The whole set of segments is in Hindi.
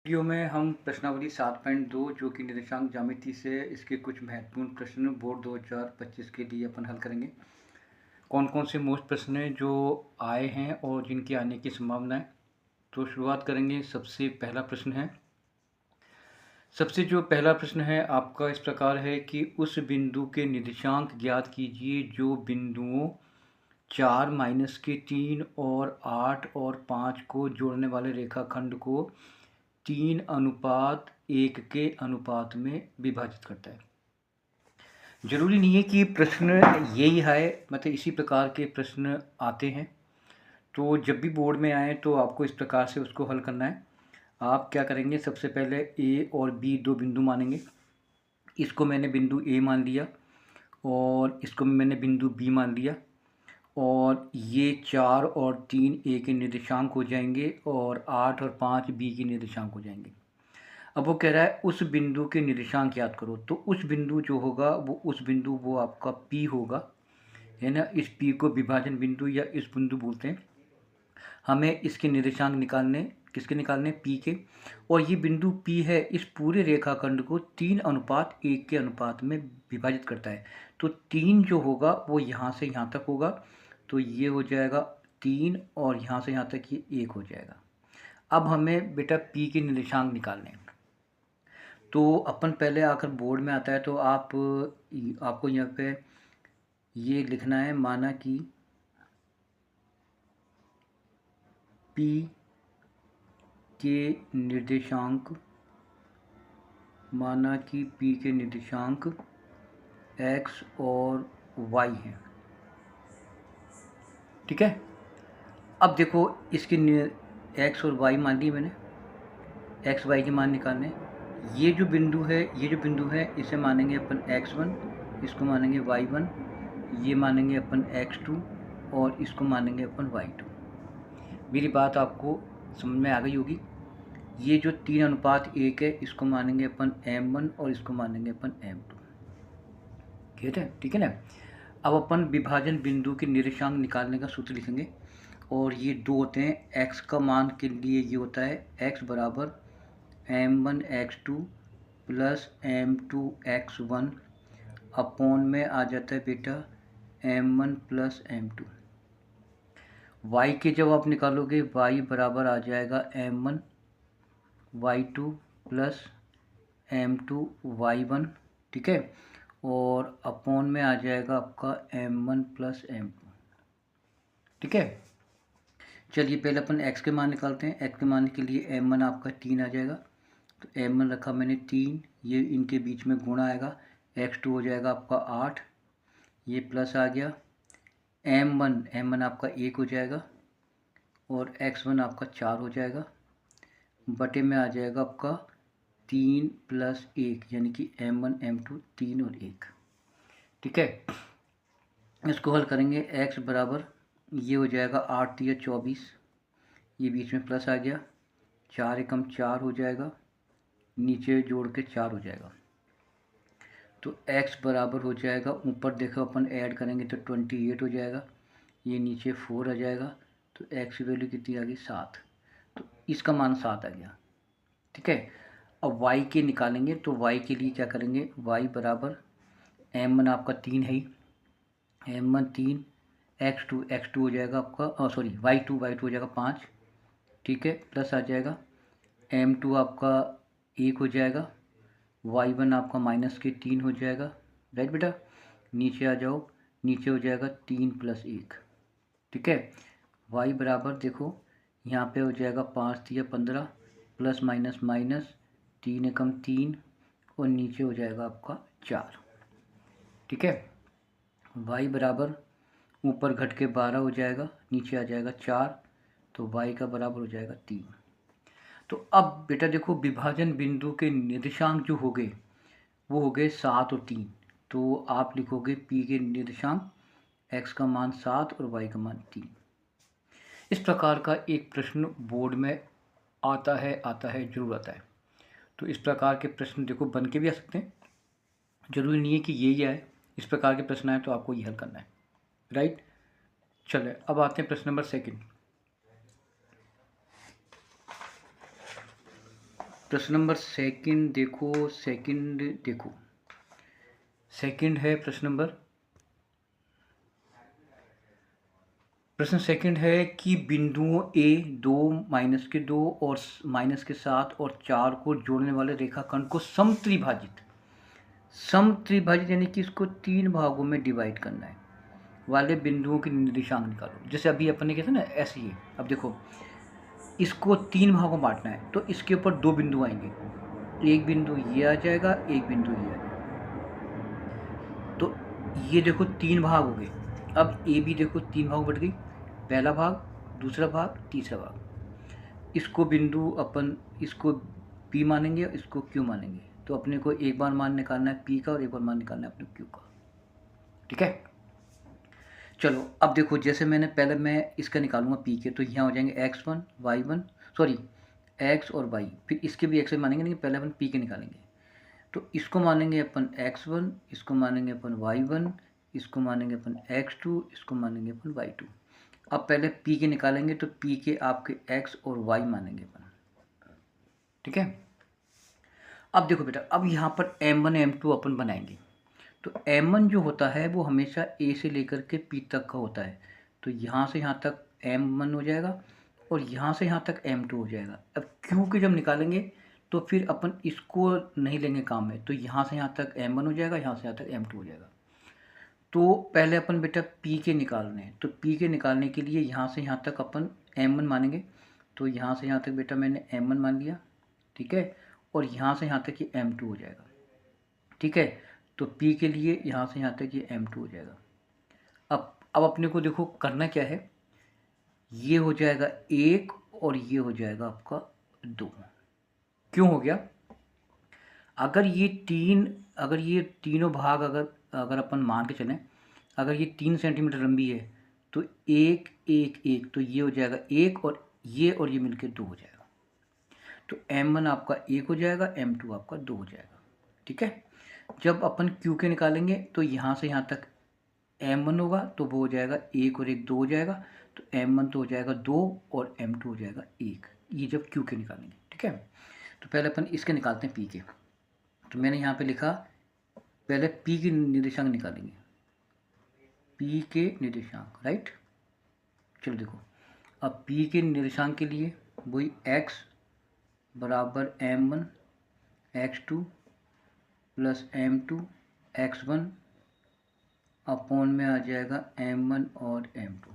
वीडियो में हम प्रश्नावली 7.2 जो कि निर्देशांक ज्यामिति से इसके कुछ महत्वपूर्ण प्रश्न बोर्ड 2025 के लिए अपन हल करेंगे। कौन कौन से मोस्ट प्रश्न हैं जो आए हैं और जिनके आने की संभावना है। तो शुरुआत करेंगे। सबसे पहला प्रश्न है, जो पहला प्रश्न है आपका इस प्रकार है कि उस बिंदु के निर्देशांक ज्ञात कीजिए जो बिंदुओं 4 माइनस के 3 और 8 और 5 को जोड़ने वाले रेखाखंड को 3:1 के अनुपात में विभाजित करता है। जरूरी नहीं है कि प्रश्न यही है, मतलब इसी प्रकार के प्रश्न आते हैं। तो जब भी बोर्ड में आए तो आपको इस प्रकार से उसको हल करना है। आप क्या करेंगे, सबसे पहले ए और बी दो बिंदु मानेंगे। इसको मैंने बिंदु ए मान लिया और इसको मैंने बिंदु बी मान लिया, और ये 4 और 3 ए के निर्देशांक हो जाएंगे और 8 और 5 बी के निर्देशांक हो जाएंगे। अब वो कह रहा है उस बिंदु के निर्देशांक याद करो। तो उस बिंदु जो होगा वो आपका P होगा, है ना। इस P को विभाजन बिंदु या इस बिंदु बोलते हैं। हमें इसके निर्देशांक निकालने, किसके निकालने, P के। और ये बिंदु P है, इस पूरे रेखाखंड को 3:1 के अनुपात में विभाजित करता है। तो 3 जो होगा वो यहाँ से यहाँ तक होगा, तो ये हो जाएगा 3 और यहाँ से यहाँ तक ये 1 हो जाएगा। अब हमें बेटा P के निर्देशांक निकालने हैं। तो अपन पहले आकर बोर्ड में आता है तो आपको यहाँ पे ये लिखना है, माना कि P के निर्देशांक, x और y हैं, ठीक है। अब देखो इसके x और y मान ली मैंने, x y के मान निकालने। ये जो बिंदु है इसे मानेंगे अपन x1, इसको मानेंगे y1, ये मानेंगे अपन x2 और इसको मानेंगे अपन y2। मेरी बात आपको समझ में आ गई होगी। ये जो 3:1 है इसको मानेंगे अपन m1 और इसको मानेंगे अपन m2, ठीक है ना। अब अपन विभाजन बिंदु के निर्देशांक निकालने का सूत्र लिखेंगे, और ये दो होते हैं। x का मान के लिए ये होता है x बराबर m1x2 प्लस m2x1 अपॉन में आ जाता है बेटा m1 प्लस m2। y के जब आप निकालोगे y बराबर आ जाएगा m1 y2 plus m2 y1, ठीक है, और अपॉन में आ जाएगा आपका m1 प्लस m2, ठीक है। चलिए पहले अपन x के मान निकालते हैं। x के मान के लिए m1 आपका 3 आ जाएगा, तो m1 रखा मैंने 3, ये इनके बीच में गुणा आएगा, x2 हो जाएगा आपका 8, ये प्लस आ गया, m1 आपका 1 हो जाएगा और x1 आपका 4 हो जाएगा, बटे में आ जाएगा आपका 3 प्लस 1 यानी कि m1 m2 3 और 1, ठीक है। इसको हल करेंगे। x बराबर ये हो जाएगा 8 या 24, ये बीच में प्लस आ गया, 4 एकम 4 हो जाएगा, नीचे जोड़ के 4 हो जाएगा। तो x बराबर हो जाएगा, ऊपर देखो अपन ऐड करेंगे तो 28 हो जाएगा, ये नीचे 4 आ जाएगा, तो x की वैल्यू कितनी आ गई 7। तो इसका मान 7 आ गया, ठीक है। अब y के निकालेंगे, तो y के लिए क्या करेंगे, y बराबर m1 आपका 3 है ही, m1 3, x2 हो जाएगा आपका y2 हो जाएगा 5, ठीक है, प्लस आ जाएगा m2 आपका 1 हो जाएगा, y1 आपका माइनस के 3 हो जाएगा, राइट बेटा। नीचे आ जाओ, नीचे हो जाएगा 3 प्लस 1, ठीक है। y बराबर देखो यहाँ पे हो जाएगा 5 या 15 प्लस माइनस माइनस 3 एकम 3 और नीचे हो जाएगा आपका 4, ठीक है। y बराबर ऊपर घट के 12 हो जाएगा, नीचे आ जाएगा 4, तो y का बराबर हो जाएगा 3। तो अब बेटा देखो विभाजन बिंदु के निर्देशांक जो हो गए वो हो गए 7 और 3। तो आप लिखोगे P के निर्देशांक, x का मान 7 और y का मान 3। इस प्रकार का एक प्रश्न बोर्ड में आता है जरूर आता है। तो इस प्रकार के प्रश्न देखो बन के भी आ सकते हैं, जरूरी नहीं है कि यही आए। इस प्रकार के प्रश्न आए तो आपको ये हल करना है, राइट। चले अब आते हैं प्रश्न नंबर 2। प्रश्न नंबर सेकंड देखो, सेकंड है प्रश्न सेकंड है कि बिंदुओं ए 2, -2 और -7 और 4 को जोड़ने वाले रेखाखंड को समत्रिभाजित यानी कि इसको 3 भागों में डिवाइड करना है वाले बिंदुओं के निर्देशांक निकालो। जैसे अभी अपन ने किया था ना, ऐसे ही। अब देखो, इसको 3 भागों में बांटना है, तो इसके ऊपर 2 बिंदु आएंगे। एक बिंदु ये आ जाएगा, एक बिंदु ये आ जाएगा। तो ये देखो 3 भाग हो गए। अब ए भी देखो 3 भाग बढ़ गई, पहला भाग, दूसरा भाग, तीसरा भाग। इसको बिंदु अपन इसको पी मानेंगे, इसको क्यू मानेंगे। तो अपने को एक बार मान निकालना है पी का और एक बार मान निकालना है अपने क्यू का। ठीक है, चलो अब देखो, जैसे पहले मैं इसका निकालूंगा पी के, तो यहाँ हो जाएंगे x1 y1, सॉरी x और y, फिर इसके भी x मानेंगे, लेकिन पहले अपन पी के निकालेंगे। तो इसको मानेंगे अपन x1, इसको मानेंगे अपन y1, इसको मानेंगे अपन x2, इसको मानेंगे अपन y2। अब पहले पी के निकालेंगे, तो पी के आपके x और y मानेंगे अपन। ठीक है, अब देखो बेटा, अब यहाँ पर m1 m2 अपन बनाएंगे। तो m1 जो होता है वो हमेशा a से लेकर के p तक का होता है। तो यहाँ से यहाँ तक m1 हो जाएगा और यहाँ से यहाँ तक m2 हो जाएगा। अब q के जब निकालेंगे तो फिर अपन इसको नहीं लेंगे काम में, तो यहाँ से यहाँ तक m1 हो जाएगा, यहाँ से यहाँ तक m2 हो जाएगा। तो पहले अपन बेटा p के निकालने हैं, तो p के निकालने के लिए यहाँ से यहाँ तक अपन m1 मानेंगे। तो यहाँ से यहाँ तक बेटा मैंने m1 मान लिया, ठीक है, और यहाँ से यहाँ तक ये m2 हो जाएगा। ठीक है, तो P के लिए यहाँ से यहाँ तक ये m2 हो जाएगा। अब अपने को देखो करना क्या है, ये हो जाएगा 1 और ये हो जाएगा आपका 2। क्यों हो गया? अगर ये तीनों भाग अगर अपन मान के चलें, अगर ये 3 सेंटीमीटर लंबी है तो 1 1 1, तो ये हो जाएगा 1 और ये मिलके 2 हो जाएगा। तो m1 आपका 1 हो जाएगा, m2 आपका 2 हो जाएगा। ठीक है, जब अपन Q के निकालेंगे तो यहाँ से यहाँ तक m1 होगा, तो वो हो जाएगा 1 और 1 2 हो जाएगा। तो m1 तो हो जाएगा 2 और m2 हो जाएगा 1, ये जब Q के निकालेंगे। ठीक है, तो पहले अपन इसके निकालते हैं P के। तो मैंने यहाँ पे लिखा, पहले P के निर्देशांक निकालेंगे, P के निर्देशांक, राइट। चलो देखो, अब P के निर्देशांक के लिए वही x बराबर m1 x2 plus m2 x1 upon में आ जाएगा m1 और m2।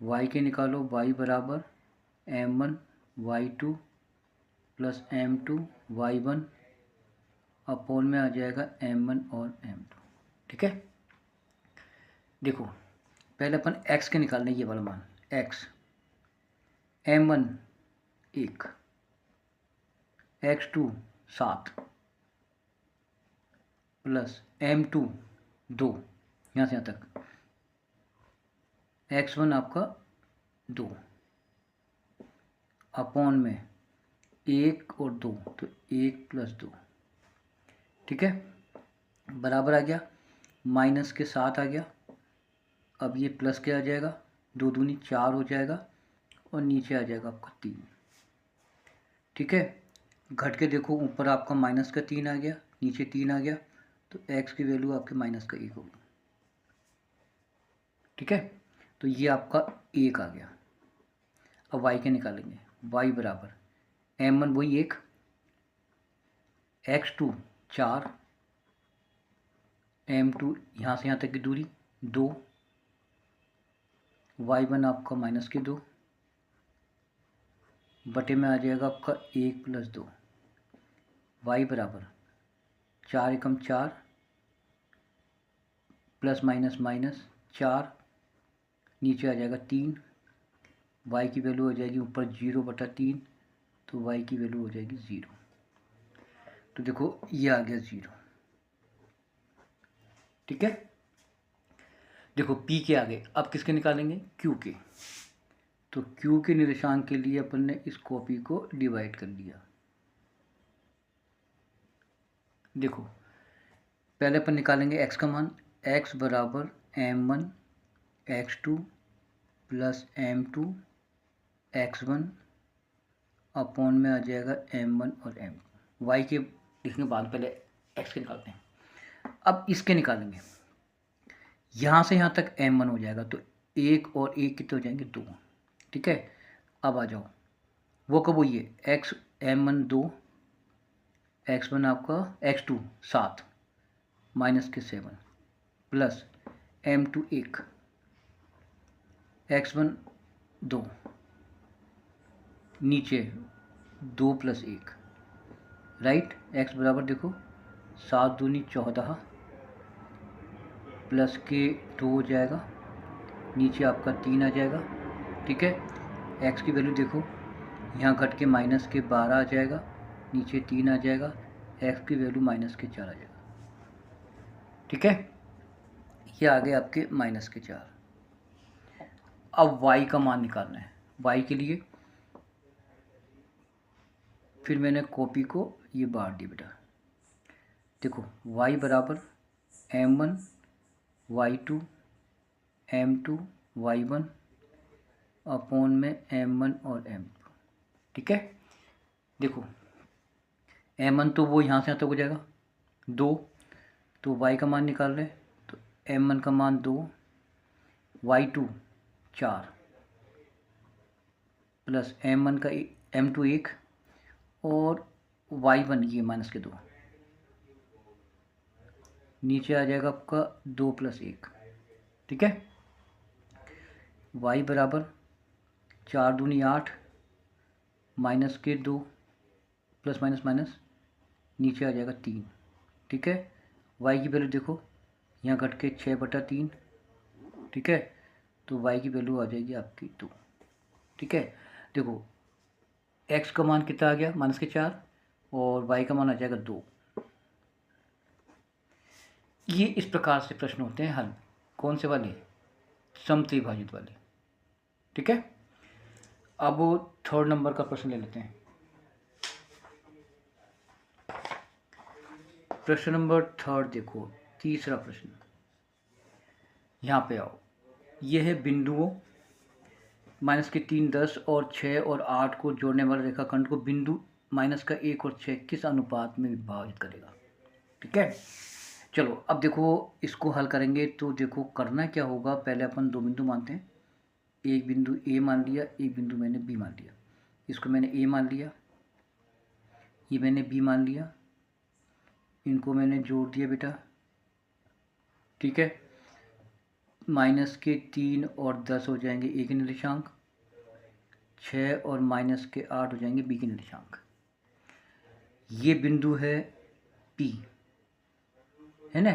y के निकालो, y बराबर m1 y2 plus m2 y1 upon में आ जाएगा m1 और m2। ठीक है, देखो पहले अपन x के निकालने, ये वाला मान x, m1 1, x2 7 plus m2 2, यहाँ से यहाँ तक x1 आपका 2 अपॉन में 1 और 2, तो 1 प्लस 2। ठीक है, बराबर आ गया, माइनस के 7 आ गया। अब ये प्लस के आ जाएगा, 2 दूनी 4 हो जाएगा और नीचे आ जाएगा आपका 3। ठीक है, घट के देखो, ऊपर आपका माइनस का 3 आ गया, नीचे 3 आ गया, तो x की वैल्यू आपके माइनस का 1 होगी। ठीक है, तो ये आपका 1 आ गया। अब y के निकालेंगे, y बराबर m1 वही 1, x2 4, m2 यहाँ से यहाँ तक की दूरी 2, y1 आपका माइनस के 2 बटे में आ जाएगा आपका 1 प्लस 2। y बराबर 4 एकम 4 प्लस माइनस माइनस 4, नीचे आ जाएगा 3, y की वैल्यू हो जाएगी ऊपर 0/3, तो y की वैल्यू हो जाएगी 0। तो देखो ये आ गया 0। ठीक है, देखो P के आगे अब किसके निकालेंगे, Q के। तो Q के निर्देशांक के लिए अपन ने इस कॉपी को डिवाइड कर दिया। देखो पहले अपन निकालेंगे x का मान, x बराबर m1 x2 plus m2 x1 upon में आ जाएगा m1 और m2। y के लिखने के बाद पहले x के निकालते हैं। अब इसके निकालेंगे, यहाँ से यहाँ तक m1 हो जाएगा, तो 1 और 1 कितने हो जाएंगे 2। ठीक है, अब आ जाओ, वो कब हुई है x m1 2, x1 आपका x2 7 माइनस के 7 प्लस m2 1, x1 2 नीचे 2 प्लस 1, राइट। x बराबर देखो 7 दूनी 14 प्लस के 2 हो जाएगा, नीचे आपका 3 आ जाएगा। ठीक है, x की वैल्यू देखो यहाँ घट के माइनस के 12 आ जाएगा, नीचे 3 आ जाएगा, x की वैल्यू माइनस के 4 आ जाएगा। ठीक है, ये आ गए आपके माइनस के 4। अब y का मान निकालना है। y के लिए फिर मैंने कॉपी को ये बांट दी बेटा। देखो y बराबर m1 y2 m2 y1 upon में m1 और m2। ठीक है, देखो m1 तो वो यहाँ से यहाँ तक हो जाएगा 2, तो y का मान निकाल रहे हैं, तो m1 का मान 2, y2 4 प्लस m1 का m2 1 और y1 ये माइनस के 2, नीचे आ जाएगा आपका 2 प्लस 1। ठीक है, y बराबर 4 दूनी 8 माइनस के 2 प्लस माइनस माइनस, नीचे आ जाएगा 3। ठीक है, y की वैल्यू देखो यहाँ घट के 6/3। ठीक है, तो y की वैल्यू आ जाएगी आपकी 2। ठीक है, देखो x का मान कितना आ गया माइनस के 4 और y का मान आ जाएगा 2। ये इस प्रकार से प्रश्न होते हैं हल, कौन से वाले, समत्रिभाजित वाले। ठीक है, अब 3rd नंबर का प्रश्न ले लेते हैं। प्रश्न नंबर 3rd देखो, तीसरा प्रश्न, यहाँ पे आओ। यह है बिंदुओं माइनस के 3 10 और 6 और 8 को जोड़ने वाले रेखाखंड को बिंदु माइनस का 1 और 6 किस अनुपात में विभाजित करेगा। ठीक है, चलो अब देखो इसको हल करेंगे। तो देखो करना क्या होगा, पहले अपन 2 बिंदु मानते हैं, एक बिंदु ए मान लिया, एक बिंदु मैंने बी मान लिया। इसको मैंने ए मान लिया, ये मैंने बी मान लिया, इनको मैंने जोड़ दिया बेटा। ठीक है, माइनस के 3 और 10 हो जाएंगे ए के निर्देशांक, 6 और माइनस के 8 हो जाएंगे बी के निर्देशांक। ये बिंदु है पी, है ना,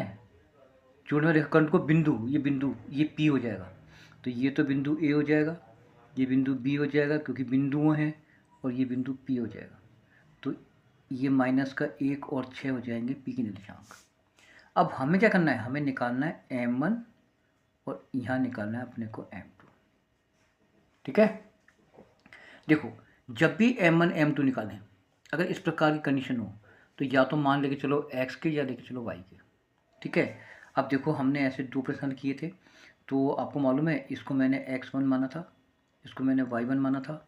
जोड़ने वाले रेखाखंड को बिंदु, ये पी हो जाएगा। तो ये तो बिंदु ए हो जाएगा, ये बिंदु बी हो जाएगा क्योंकि बिंदुओं हैं, और ये बिंदु पी हो जाएगा। तो ये माइनस का 1 और 6 हो जाएंगे पी के निर्देशांक। अब हमें क्या करना है, हमें निकालना है m1 और यहाँ निकालना है अपने को m2। ठीक है, देखो जब भी m1 m2 निकालें, अगर इस प्रकार की कंडीशन हो तो या तो मान लेके चलो x के या लेके चलो y के। ठीक है, अब देखो हमने ऐसे 2 प्रश्न किए थे, तो आपको मालूम है इसको मैंने x1 माना था, इसको मैंने y1 माना था,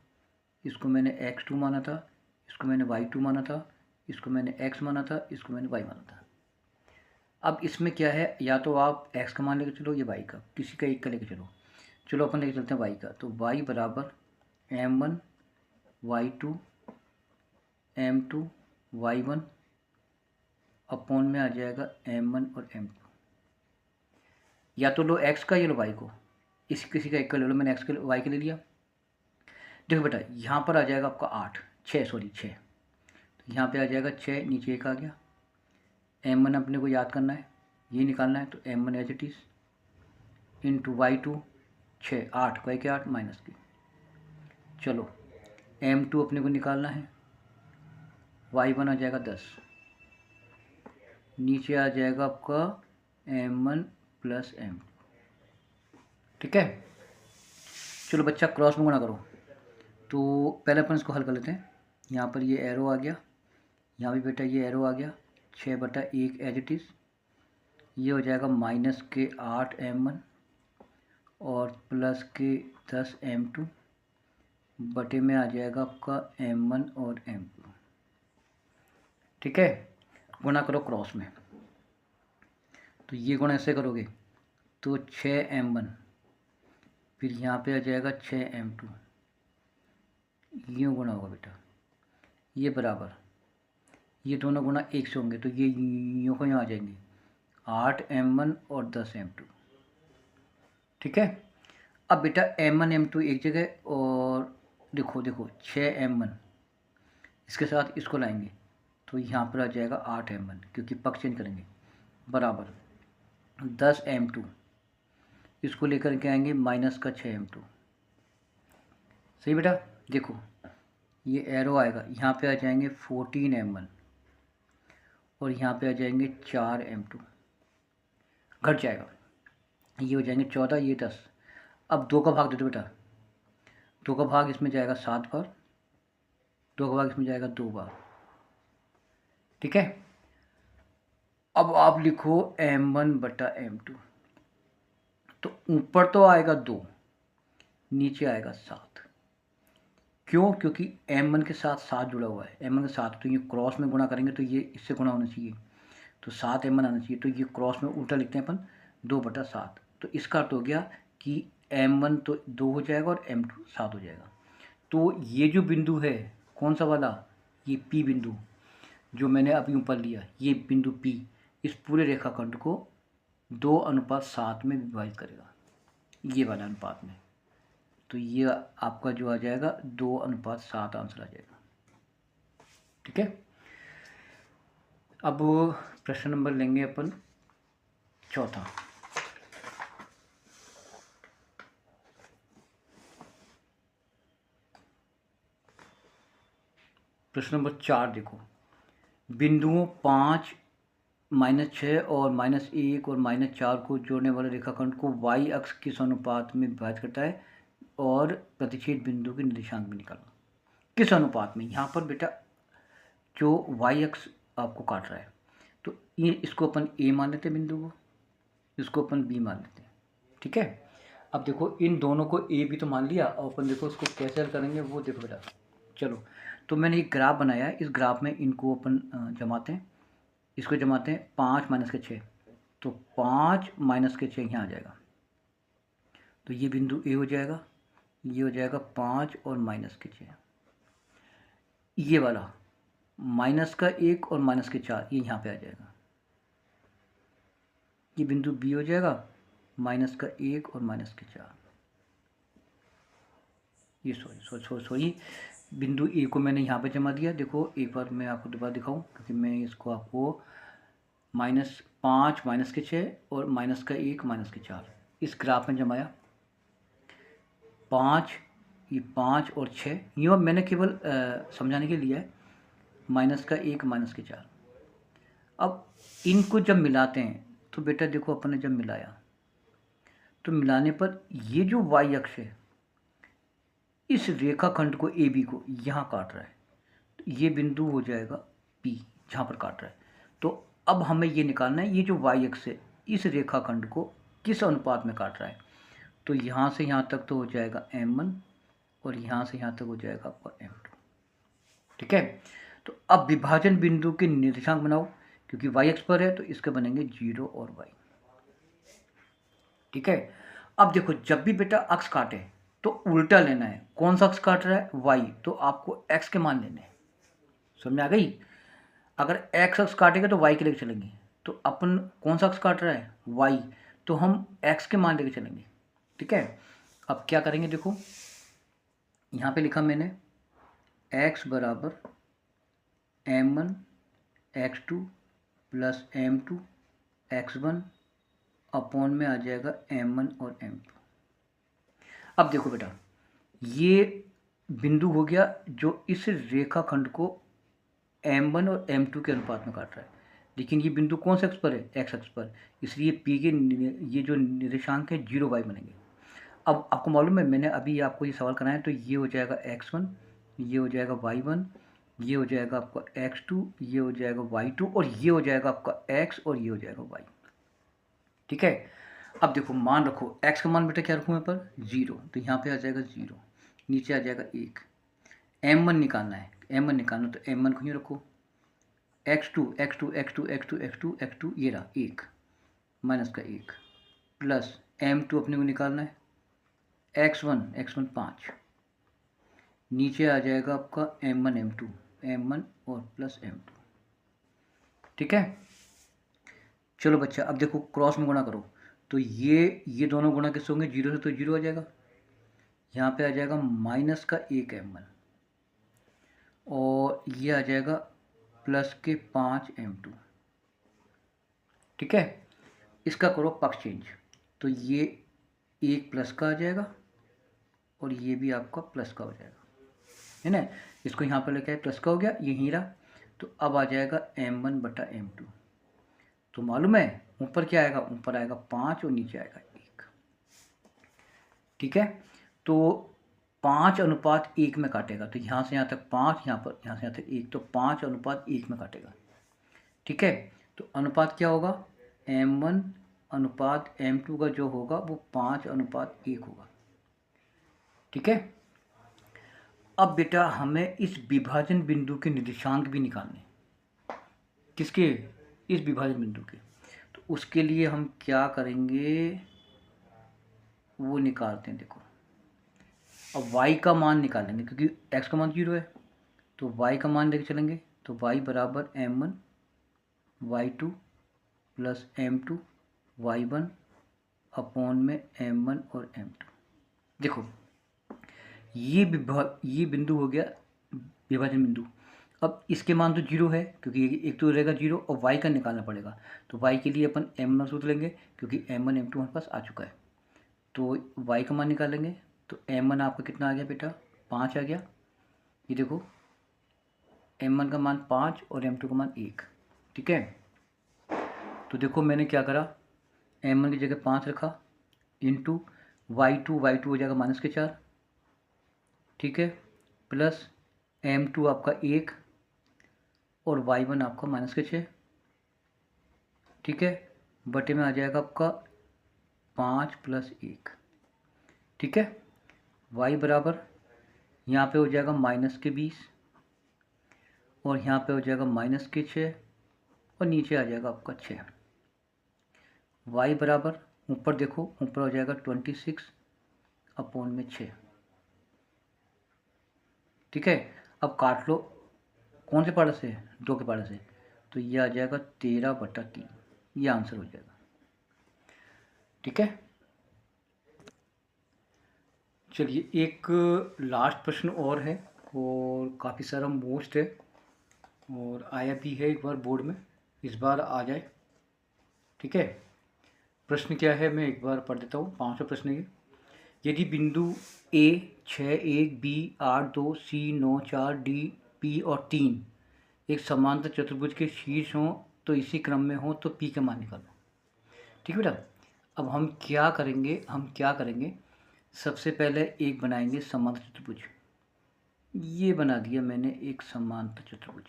इसको मैंने x2 माना था, इसको मैंने y2 माना था, इसको मैंने x माना था, इसको मैंने y माना था। अब इसमें क्या है, या तो आप x का मान लेके चलो या y का, किसी का एक का लेके चलो। चलो अपन लेके चलते हैं y का, तो y बराबर m1 y2 m2 y1 upon में आ जाएगा m1 और m2। या तो लो x का या लो y को, इस किसी का एक का ले लो, मैंने x के y के ले लिया। देखो बेटा यहाँ पर आ जाएगा आपका 6, तो यहाँ पे आ जाएगा 6, नीचे 1 आ गया। m1 अपने को याद करना है, ये निकालना है, तो m1 as it is into y2 6 8 y के 8 माइनस की। चलो m2 अपने को निकालना है, y1 आ जाएगा 10, नीचे आ जाएगा आपका m1 प्लस m2। ठीक है, चलो बच्चा क्रॉस में गुणा करो। तो पहले अपन इसको हल कर लेते हैं। यहाँ पर ये एरो आ गया, यहाँ भी बेटा ये एरो आ गया, 6/1 एज इट इज़, ये हो जाएगा माइनस के 8 m1 और प्लस के 10 m2 बटे में आ जाएगा आपका m1 और m2, ठीक है। गुणा करो क्रॉस में, तो ये गुणा ऐसे करोगे तो 6m1, फिर यहाँ पे आ जाएगा 6m2, यूँ गुणा होगा बेटा, ये बराबर, ये दोनों गुणा 1 से होंगे तो ये यूँ को यहाँ आ जाएंगे 8m1 और 10m2, ठीक है। अब बेटा m1 m2 एक जगह, और देखो 6m1, इसके साथ इसको लाएंगे तो यहाँ पर आ जाएगा 8m1, क्योंकि पक्ष चेंज करेंगे, बराबर 10m2, इसको लेकर के आएंगे माइनस का 6m2, सही बेटा। देखो ये एरो आएगा, यहाँ पे आ जाएंगे 14m1 और यहाँ पे आ जाएंगे 4m2, घट जाएगा, ये हो जाएंगे 14, ये 10। अब 2 का भाग दे दो बेटा, 2 का भाग इसमें जाएगा 7 बार, 2 का भाग इसमें जाएगा 2 बार, ठीक है। अब आप लिखो m1 बटा m2, तो ऊपर तो आएगा 2, नीचे आएगा 7, क्यों? क्योंकि m1 के साथ 7 जुड़ा हुआ है, m1 के साथ, तो ये क्रॉस में गुणा करेंगे तो ये इससे गुणा होना चाहिए, तो 7m1 आना चाहिए, तो ये क्रॉस में उल्टा लिखते हैं अपन 2 बटा 7, तो इसका अर्थ हो गया कि m1 तो 2 हो जाएगा और m2 7 हो जाएगा। तो ये जो बिंदु है कौन सा वाला, ये P बिंदु जो मैंने अभी ऊपर लिया, ये बिंदु P इस पूरे रेखाखंड को 2:7 में विभाजित करेगा, ये वाला अनुपात में, तो ये आपका जो आ जाएगा 2:7 आंसर आ जाएगा, ठीक है। अब प्रश्न नंबर लेंगे अपन चौथा। प्रश्न नंबर 4 देखो, बिंदुओं 5, -6 और -1 और -4 को जोड़ने वाले रेखाखंड को y अक्ष किस अनुपात में विभाजित करता है, और प्रतिच्छेद बिंदु के निर्देशांक भी निकालो। किस अनुपात में, यहाँ पर बेटा जो y अक्ष आपको काट रहा है, तो ये इसको अपन a मान लेते हैं बिंदु को, इसको अपन b मान लेते हैं, ठीक है। अब देखो इन दोनों को a भी तो मान लिया, और अपन देखो उसको कैसे हल करेंगे वो देखो बेटा। चलो, तो मैंने एक ग्राफ बनाया है, इस ग्राफ में इनको अपन जमाते हैं, इसको जमाते हैं 5 - के 6, तो 5 - के 6 यहाँ आ जाएगा, तो ये बिंदु ए हो जाएगा, ये हो जाएगा 5 और - के 6, ये वाला -1 और -4 ये यहाँ पे आ जाएगा, ये बिंदु बी हो जाएगा -1 और -4, ये सॉरी बिंदु ए को मैंने यहाँ पे जमा दिया। देखो एक बार मैं आपको दोबारा दिखाऊं, क्योंकि मैं इसको आपको -5 - के 6 और -1 - के 4 इस ग्राफ में जमाया, 5, ये 5 और 6, यूँ मैंने केवल समझाने के लिए है, -1 - के 4। अब इनको जब मिलाते हैं तो बेटा देखो अपन ने जब मिलाया तो मिलाने पर ये जो y अक्ष है इस रेखाखंड को AB को यहाँ काट रहा है, तो ये बिंदु हो जाएगा P जहाँ पर काट रहा है। तो अब हमें ये निकालना है, ये जो y अक्ष है इस रेखाखंड को किस अनुपात में काट रहा है, तो यहाँ से यहाँ तक तो हो जाएगा m1 और यहाँ से यहाँ तक हो जाएगा आपका m2, ठीक है। तो अब विभाजन बिंदु के निर्देशांक बनाओ, क्योंकि y अक्ष पर है तो इसके बनेंगे 0 और y, ठीक है। अब देखो जब भी बेटा अक्ष काटे तो उल्टा लेना है, कौन सा अक्ष काट रहा है y, तो आपको x के मान लेने हैं, समझ में आ गई। अगर x अक्ष काटेगा तो y के लेके चलेंगे, तो अपन कौन सा अक्ष काट रहा है y, तो हम x के मान लेके चलेंगे, ठीक है। अब क्या करेंगे, देखो यहाँ पे लिखा मैंने x बराबर m1 x2 plus m2 x1 upon में आ जाएगा m1 और m2। अब देखो बेटा ये बिंदु हो गया जो इस रेखाखंड को m1 और m2 के अनुपात में काट रहा है, लेकिन ये बिंदु कौन से अक्ष पर है, x अक्ष पर, इसलिए p के ये जो निर्देशांक है 0 y बनेंगे। अब आपको मालूम है मैंने अभी आपको ये सवाल कराया, तो ये हो जाएगा x1, ये हो जाएगा y1, ये हो जाएगा आपका x2, ये हो जाएगा y2 और ये हो जाएगा आपका x और ये हो जाएगा y, ठीक है। अब देखो मान रखो x का मान बेटा क्या रखूँ यहाँ पर 0, तो यहाँ पे आ जाएगा 0, नीचे आ जाएगा 1। m1 निकालना है, m1 निकालना तो m1 को ही रखो, x2 x2 x2 x2 x2 x2 ये रहा 1 माइनस का 1 प्लस m2 अपने को निकालना है, x1 5, नीचे आ जाएगा आपका m1 m1 और प्लस m2। ठीक है, चलो बच्चा अब देखो क्रॉस में गुणा करो तो ये दोनों गुणा किससे होंगे, 0 से, तो 0 आ जाएगा, यहाँ पे आ जाएगा माइनस का 1 m1 और ये आ जाएगा प्लस के 5 m2। ठीक है, इसका करो पक्ष चेंज, तो ये 1 प्लस का आ जाएगा और ये भी आपका प्लस का हो जाएगा, है ना। इसको यहाँ पर लेके आए, प्लस का हो गया, ये ही रहा, तो अब आ जाएगा m1 बटा m2। तो मालूम है ऊपर क्या आएगा, ऊपर आएगा 5 और नीचे आएगा 1। ठीक है, तो 5:1 में काटेगा, तो यहाँ से यहाँ तक 5, यहाँ पर यहाँ से यहाँ तक 1, तो 5:1 में काटेगा। ठीक है, तो अनुपात क्या होगा, m1 अनुपात m2 का जो होगा वो 5:1 होगा। ठीक है, अब बेटा हमें इस विभाजन बिंदु के निर्देशांक भी निकालने, किसके, इस विभाजन बिंदु के। तो उसके लिए हम क्या करेंगे वो निकालते हैं। देखो अब y का मान निकालेंगे क्योंकि x का मान 0 है, तो y का मान लेके चलेंगे, तो y बराबर m1 y2 plus m2 y1 upon में m1 और m2। देखो ये बिंदु हो गया विभाजन बिंदु। अब इसके मान तो 0 है क्योंकि एक तो रहेगा 0 और y का निकालना पड़ेगा, तो y के लिए अपन m1 सूत्र लेंगे क्योंकि m1 m2 हमारे पास आ चुका है, तो y का मान निकालेंगे। तो m1 आपका कितना आ गया बेटा, 5 आ गया। ये देखो m1 का मान 5 और m2 का मान 1। ठीक है, तो देखो मैंने क्या करा, m1 की जगह 5 रखा इंटू y2 हो जाएगा -4। ठीक है, प्लस m2 आपका 1 और y1 आपका -6। ठीक है, बटे में आ जाएगा आपका 5 + 1। ठीक है, y बराबर यहाँ पे हो जाएगा -20 और यहाँ पे हो जाएगा -6 और नीचे आ जाएगा आपका 6। y बराबर ऊपर देखो, ऊपर हो जाएगा 26 अपॉन में 6। ठीक है, अब काट लो, कौन से पार्ट से, 2 के पार्ट से, तो ये आ जाएगा 13/3, ये आंसर हो जाएगा। ठीक है, चलिए एक लास्ट प्रश्न और है और काफ़ी सारा मोस्ट है और आया भी है एक बार बोर्ड में, इस बार आ जाए। ठीक है, प्रश्न क्या है मैं एक बार पढ़ देता हूँ, 5वां प्रश्न है। यदि बिंदु A 6:1 B 8:2 C 9:4 D P और 3 एक समांतर चतुर्भुज के शीर्ष हों तो इसी क्रम में हो तो P का मान निकालो। ठीक है बेटा, अब हम क्या करेंगे, सबसे पहले एक बनाएंगे समांतर चतुर्भुज। ये बना दिया मैंने एक समांतर चतुर्भुज,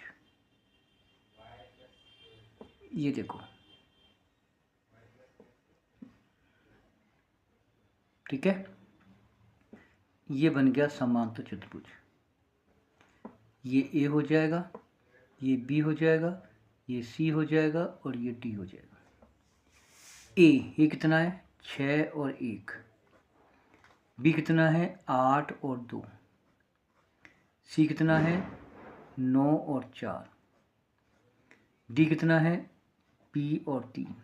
ये देखो। ठीक है, ये बन गया समांतर चतुर्भुज। ये A हो जाएगा, ये B हो जाएगा, ये C हो जाएगा और ये D हो जाएगा। A ये कितना है, 6 और 1। B कितना है, 8 और 2। C कितना है, 9 और 4। D कितना है, P और 3।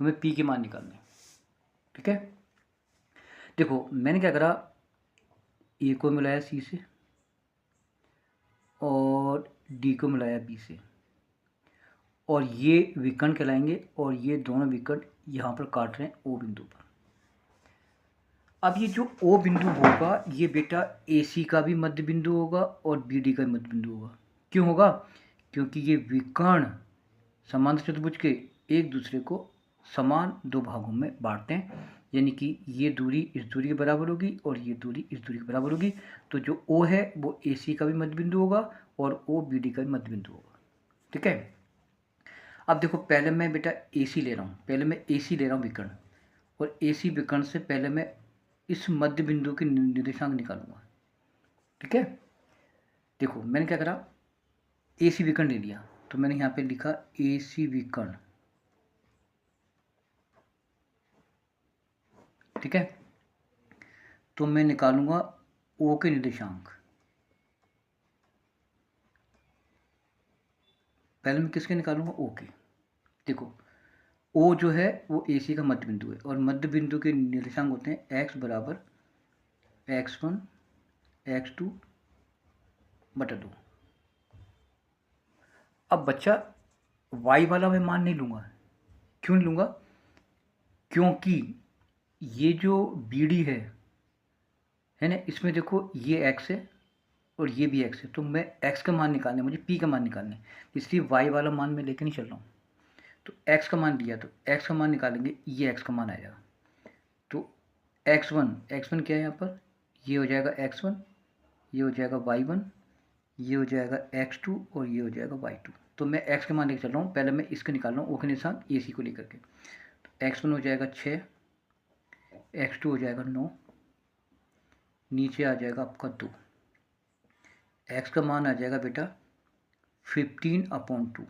हमें P के मान निकालने। ठीक है, देखो मैंने क्या करा, A को मिलाया C से और D को मिलाया B से, और ये विकर्ण कहलाएंगे और ये दोनों विकर्ण यहाँ पर काट रहे हैं O बिंदु पर। अब ये जो O बिंदु होगा ये बेटा AC का भी मध्य बिंदु होगा और BD का भी मध्य बिंदु होगा। क्यों होगा, क्योंकि ये विकर्ण समांतर चतुर्भुज के एक दूसरे को समान 2 भागों में बांटते हैं, यानी कि ये दूरी इस दूरी के बराबर होगी और ये दूरी इस दूरी के बराबर होगी। तो जो O है वो AC का भी मध्य बिंदु होगा और O BD का भी मध्य बिंदु होगा। ठीक है, अब देखो पहले मैं बेटा AC ले रहा हूँ, विकर्ण, और AC विकर्ण से पहले मैं इस मध्य बिंदु के निर्देशांक निकालूंगा। ठीक है, देखो मैंने क्या करा, ए सी विकर्ण ले लिया, तो मैंने यहाँ पे लिखा ए सी विकर्ण। ठीक है, तो मैं निकालूंगा ओ के निर्देशांक। पहले मैं किसके निकालूंगा, ओ के। देखो ओ जो है वो ए सी का मध्य बिंदु है, और मध्य बिंदु के निर्देशांक होते हैं x बराबर x1 x2 बटा 2। अब बच्चा y वाला मैं मान नहीं लूँगा। क्यों नहीं लूँगा, क्योंकि ये जो बी डी है ना, इसमें देखो ये x है और ये भी x है, तो मैं x का मान निकालना है, मुझे p का मान निकालना है, इसलिए y वाला मान मैं लेके नहीं चल रहा हूँ। तो x का मान दिया, तो x का मान निकालेंगे, ये x का मान आएगा। तो x1 क्या है यहाँ पर, ये हो जाएगा x1, ये हो जाएगा y1, ये हो जाएगा x2 और ये हो जाएगा y2। तो मैं x का मान लेकर चल रहा हूँ, पहले मैं इसका निकाल रहा हूँ ओ के निशान ए सी को लेकर के। तो x1 हो जाएगा 6, x2 हो जाएगा 9, नीचे आ जाएगा आपका 2, x का मान आ जाएगा बेटा 15/2।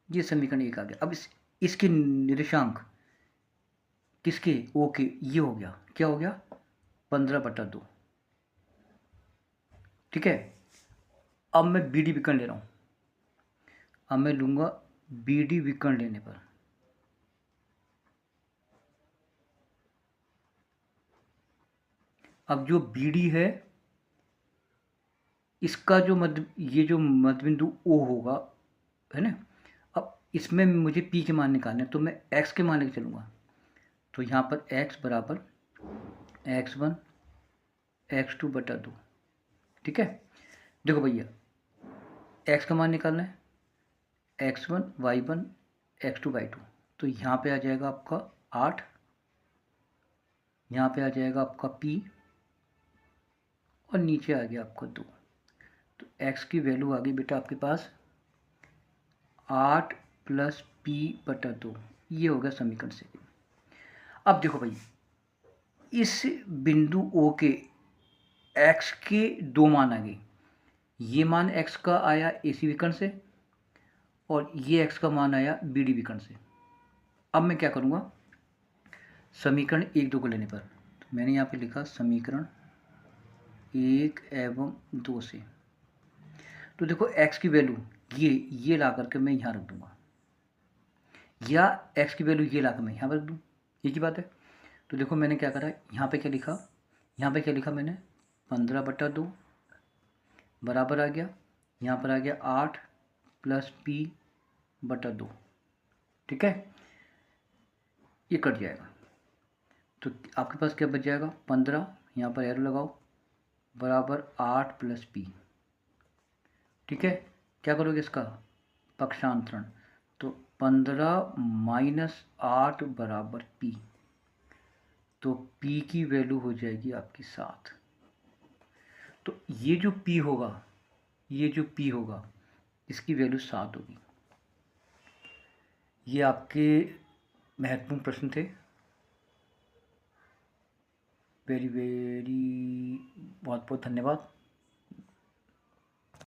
ये समीकरण एक आ गया। अब इसके निर्देशांक किसके, ओ के, ये हो गया, क्या हो गया 15/2। ठीक है, अब मैं बी डी विकर्ण ले रहा हूँ। अब मैं लूँगा बी डी विकर्ण लेने पर अब जो बी डी है इसका जो मध्य, ये जो मध्य बिंदु ओ होगा है ना, अब इसमें मुझे पी के मान निकालने, तो मैं एक्स के मान लेकर चलूँगा। तो यहाँ पर x बराबर x1 x2 बटा 2। ठीक है, देखो भैया x का मान निकालना है, x1 y1 x2 y2। तो यहाँ पे आ जाएगा आपका 8, यहाँ पे आ जाएगा आपका p और नीचे आ गया आपका 2। तो x की वैल्यू आ गई बेटा आपके पास 8 + p/2। ये हो गया समीकरण से। अब देखो भाई, इस बिंदु O के x के 2 मान आ गए। ये मान x का आया ए सी विकर्ण से और ये x का मान आया बी डी विकर्ण से। अब मैं क्या करूँगा, समीकरण 1 2 को लेने पर, तो मैंने यहाँ पे लिखा समीकरण 1 एवं 2 से। तो देखो x की वैल्यू ये ला करके मैं यहाँ रख दूँगा, या x की वैल्यू ये ला कर मैं यहाँ पर रख दूँ, एक ही बात है। तो देखो मैंने क्या करा, यहाँ पे क्या लिखा, यहाँ पे क्या लिखा मैंने 15/2 बराबर आ गया, यहाँ पर आ गया 8 + p/2। ठीक है, ये कट जाएगा, तो आपके पास क्या बच जाएगा 15, यहाँ पर एरो लगाओ, बराबर 8 + p। ठीक है, क्या करोगे इसका पक्षांतरण, तो 15 - 8 बराबर p। तो p की वैल्यू हो जाएगी आपकी 7। तो ये जो p होगा इसकी वैल्यू 7 होगी। ये आपके महत्वपूर्ण प्रश्न थे। वेरी बहुत बहुत धन्यवाद।